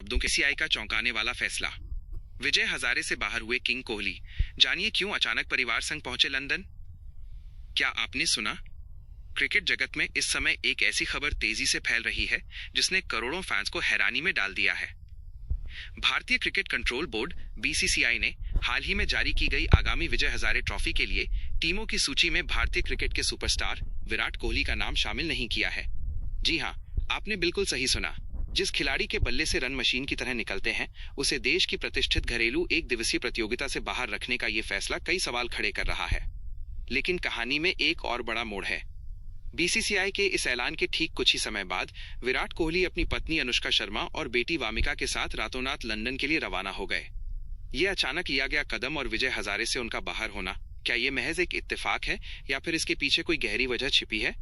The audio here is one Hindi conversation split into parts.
शब्दों के सीआई का चौंकाने वाला फैसला। विजय हजारे से बाहर हुए किंग कोहली, जानिए क्यों अचानक परिवार संग पहुंचे लंदन। क्या आपने सुना? क्रिकेट जगत में इस समय एक ऐसी खबर तेजी से फैल रही है जिसने करोड़ों फैंस को हैरानी में डाल दिया है। भारतीय क्रिकेट कंट्रोल बोर्ड बीसीसीआई ने हाल ही में जारी की गई आगामी विजय हजारे ट्रॉफी के लिए टीमों की सूची में भारतीय क्रिकेट के सुपरस्टार विराट कोहली का नाम शामिल नहीं किया है। जी हाँ, आपने बिल्कुल सही सुना। जिस खिलाड़ी के बल्ले से रन मशीन की तरह निकलते हैं, उसे देश की प्रतिष्ठित घरेलू एक दिवसीय प्रतियोगिता से बाहर रखने का ये फैसला कई सवाल खड़े कर रहा है। लेकिन कहानी में एक और बड़ा मोड़ है। बीसीसीआई के इस ऐलान के ठीक कुछ ही समय बाद विराट कोहली अपनी पत्नी अनुष्का शर्मा और बेटी वामिका के साथ रातों रात लंदन के लिए रवाना हो गए। ये अचानक लिया गया कदम और विजय हजारे से उनका बाहर होना, क्या ये महज एक इत्तेफाक है या फिर इसके पीछे कोई गहरी वजह छिपी है?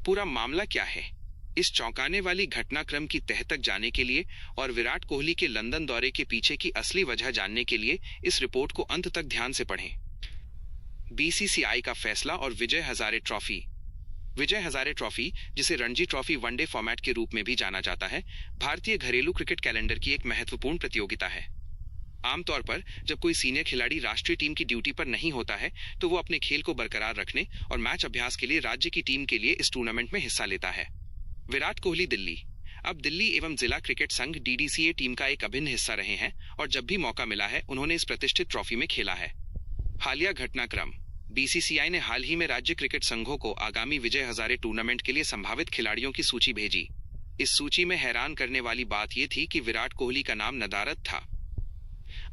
पूरा मामला क्या है? इस चौंकाने वाली घटनाक्रम की तह तक जाने के लिए और विराट कोहली के लंदन दौरे के पीछे की असली वजह जानने के लिए इस रिपोर्ट को अंत तक ध्यान से पढ़ें। बीसीसीआई का फैसला और विजय हजारे ट्रॉफी। विजय हजारे ट्रॉफी, जिसे रणजी ट्रॉफी वनडे फॉर्मेट के रूप में भी जाना जाता है, भारतीय घरेलू क्रिकेट कैलेंडर की एक महत्वपूर्ण प्रतियोगिता है। आमतौर पर जब कोई सीनियर खिलाड़ी राष्ट्रीय टीम की ड्यूटी पर नहीं होता है तो वो अपने खेल को बरकरार रखने और मैच अभ्यास के लिए राज्य की टीम के लिए इस टूर्नामेंट में हिस्सा लेता है। विराट कोहली दिल्ली, अब दिल्ली एवं जिला क्रिकेट संघ डीडीसीए टीम का एक अभिन्न हिस्सा रहे हैं और जब भी मौका मिला है उन्होंने इस प्रतिष्ठित ट्रॉफी में खेला है। हालिया घटनाक्रम। बीसीसीआई ने हाल ही में राज्य क्रिकेट संघों को आगामी विजय हजारे टूर्नामेंट के लिए संभावित खिलाड़ियों की सूची भेजी। इस सूची में हैरान करने वाली बात यह थी कि विराट कोहली का नाम नदारद था।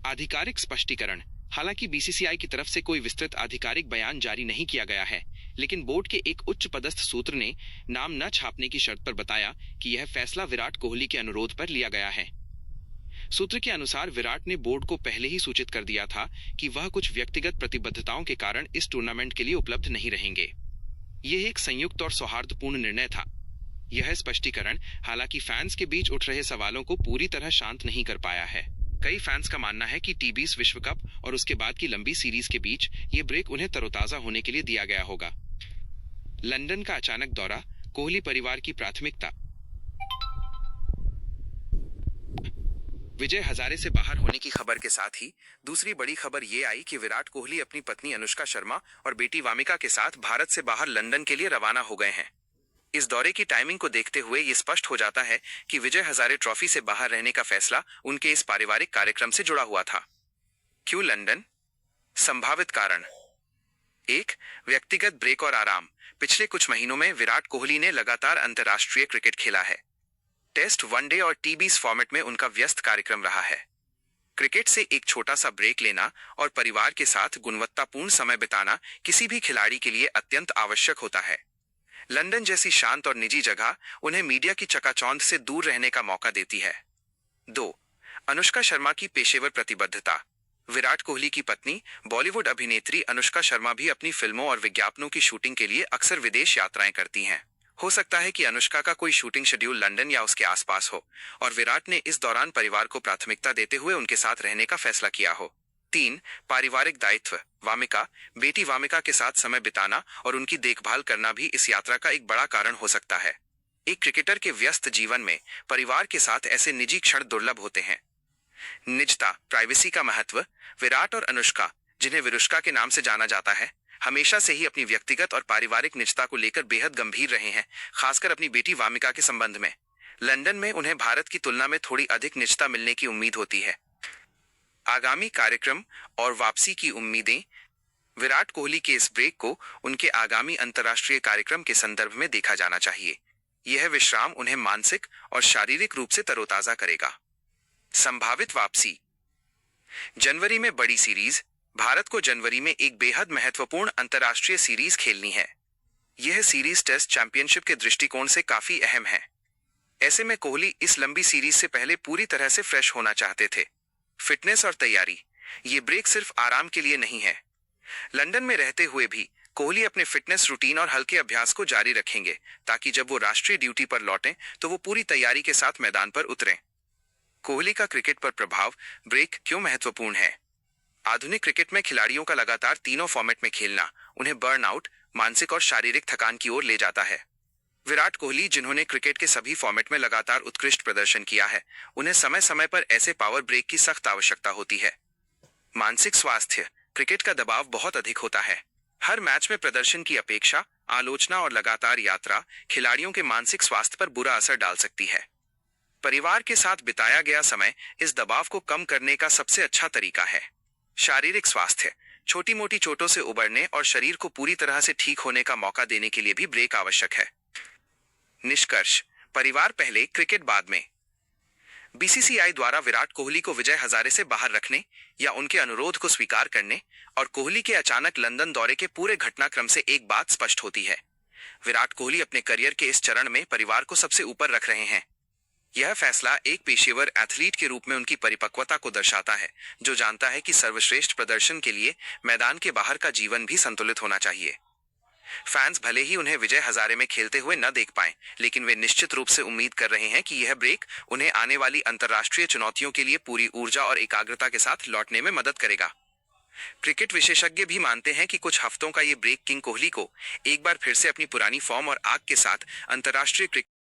आधिकारिक स्पष्टीकरण। हालांकि बीसीसीआई की तरफ से कोई विस्तृत आधिकारिक बयान जारी नहीं किया गया है, लेकिन बोर्ड के एक उच्च पदस्थ सूत्र ने नाम न छापने की शर्त पर बताया कि यह फैसला विराट कोहली के अनुरोध पर लिया गया है। सूत्र के अनुसार विराट ने बोर्ड को पहले ही सूचित कर दिया था कि वह कुछ व्यक्तिगत प्रतिबद्धताओं के कारण इस टूर्नामेंट के लिए उपलब्ध नहीं रहेंगे। यह एक संयुक्त और सौहार्दपूर्ण निर्णय था। यह स्पष्टीकरण हालांकि फैंस के बीच उठ रहे सवालों को पूरी तरह शांत नहीं कर पाया है। कई फैंस का मानना है कि टी20 विश्व कप और उसके बाद की लंबी सीरीज के बीच ये ब्रेक उन्हें तरोताजा होने के लिए दिया गया होगा। लंदन का अचानक दौरा, कोहली परिवार की प्राथमिकता। विजय हजारे से बाहर होने की खबर के साथ ही दूसरी बड़ी खबर ये आई कि विराट कोहली अपनी पत्नी अनुष्का शर्मा और बेटी वामिका के साथ भारत से बाहर लंदन के लिए रवाना हो गए हैं। इस दौरे की टाइमिंग को देखते हुए ये स्पष्ट हो जाता है कि विजय हजारे ट्रॉफी से बाहर रहने का फैसला उनके इस पारिवारिक कार्यक्रम से जुड़ा हुआ था। क्यों लंदन? संभावित कारण। 1. व्यक्तिगत ब्रेक और आराम। पिछले कुछ महीनों में विराट कोहली ने लगातार अंतर्राष्ट्रीय क्रिकेट खेला है। टेस्ट, वनडे और टी20 फॉर्मेट में उनका व्यस्त कार्यक्रम रहा है। क्रिकेट से एक छोटा सा ब्रेक लेना और परिवार के साथ गुणवत्तापूर्ण समय बिताना किसी भी खिलाड़ी के लिए अत्यंत आवश्यक होता है। लंदन जैसी शांत और निजी जगह उन्हें मीडिया की चकाचौंध से दूर रहने का मौका देती है। 2. अनुष्का शर्मा की पेशेवर प्रतिबद्धता। विराट कोहली की पत्नी बॉलीवुड अभिनेत्री अनुष्का शर्मा भी अपनी फिल्मों और विज्ञापनों की शूटिंग के लिए अक्सर विदेश यात्राएं करती हैं। हो सकता है कि अनुष्का का कोई शूटिंग शेड्यूल लंदन या उसके आसपास हो और विराट ने इस दौरान परिवार को प्राथमिकता देते हुए उनके साथ रहने का फैसला किया हो। 3. पारिवारिक दायित्व। वामिका, बेटी वामिका के साथ समय बिताना और उनकी देखभाल करना भी इस यात्रा का एक बड़ा कारण हो सकता है। एक क्रिकेटर के व्यस्त जीवन में परिवार के साथ ऐसे निजी क्षण दुर्लभ होते हैं। निजता, प्राइवेसी का महत्व। विराट और अनुष्का, जिन्हें विरुष्का के नाम से जाना जाता है, हमेशा से ही अपनी व्यक्तिगत और पारिवारिक निजता को लेकर बेहद गंभीर रहे हैं, खासकर अपनी बेटी वामिका के संबंध में। लंदन में उन्हें भारत की तुलना में थोड़ी अधिक निजता मिलने की उम्मीद होती है। आगामी कार्यक्रम और वापसी की उम्मीदें। विराट कोहली के इस ब्रेक को उनके आगामी अंतर्राष्ट्रीय कार्यक्रम के संदर्भ में देखा जाना चाहिए। यह विश्राम उन्हें मानसिक और शारीरिक रूप से तरोताजा करेगा। संभावित वापसी। जनवरी में बड़ी सीरीज। भारत को जनवरी में एक बेहद महत्वपूर्ण अंतर्राष्ट्रीय सीरीज खेलनी है। यह सीरीज टेस्ट चैंपियनशिप के दृष्टिकोण से काफी अहम है। ऐसे में कोहली इस लंबी सीरीज से पहले पूरी तरह से फ्रेश होना चाहते थे। फिटनेस और तैयारी। ये ब्रेक सिर्फ आराम के लिए नहीं है। लंदन में रहते हुए भी कोहली अपने फिटनेस रूटीन और हल्के अभ्यास को जारी रखेंगे ताकि जब वो राष्ट्रीय ड्यूटी पर लौटें तो वो पूरी तैयारी के साथ मैदान पर उतरें। कोहली का क्रिकेट पर प्रभाव। ब्रेक क्यों महत्वपूर्ण है? आधुनिक क्रिकेट में खिलाड़ियों का लगातार तीनों फॉर्मेट में खेलना उन्हें बर्नआउट, मानसिक और शारीरिक थकान की ओर ले जाता है। विराट कोहली, जिन्होंने क्रिकेट के सभी फॉर्मेट में लगातार उत्कृष्ट प्रदर्शन किया है, उन्हें समय समय पर ऐसे पावर ब्रेक की सख्त आवश्यकता होती है। मानसिक स्वास्थ्य। क्रिकेट का दबाव बहुत अधिक होता है। हर मैच में प्रदर्शन की अपेक्षा, आलोचना और लगातार यात्रा खिलाड़ियों के मानसिक स्वास्थ्य पर बुरा असर डाल सकती है। परिवार के साथ बिताया गया समय इस दबाव को कम करने का सबसे अच्छा तरीका है। शारीरिक स्वास्थ्य। छोटी मोटी चोटों से उबरने और शरीर को पूरी तरह से ठीक होने का मौका देने के लिए भी ब्रेक आवश्यक है। निष्कर्ष। परिवार पहले, क्रिकेट बाद में। बीसीसीआई द्वारा विराट कोहली को विजय हजारे से बाहर रखने या उनके अनुरोध को स्वीकार करने और कोहली के अचानक लंदन दौरे के पूरे घटनाक्रम से एक बात स्पष्ट होती है। विराट कोहली अपने करियर के इस चरण में परिवार को सबसे ऊपर रख रहे हैं। यह फैसला एक पेशेवर एथलीट के रूप में उनकी परिपक्वता को दर्शाता है, जो जानता है कि सर्वश्रेष्ठ प्रदर्शन के लिए मैदान के बाहर का जीवन भी संतुलित होना चाहिए। फैंस भले ही उन्हें विजय हजारे में खेलते हुए न देख पाएं, लेकिन वे निश्चित रूप से उम्मीद कर रहे हैं कि यह ब्रेक उन्हें आने वाली अंतर्राष्ट्रीय चुनौतियों के लिए पूरी ऊर्जा और एकाग्रता के साथ लौटने में मदद करेगा। क्रिकेट विशेषज्ञ भी मानते हैं कि कुछ हफ्तों का ये ब्रेक किंग कोहली को एक बार फिर से अपनी पुरानी फॉर्म और आग के साथ अंतर्राष्ट्रीय क्रिकेट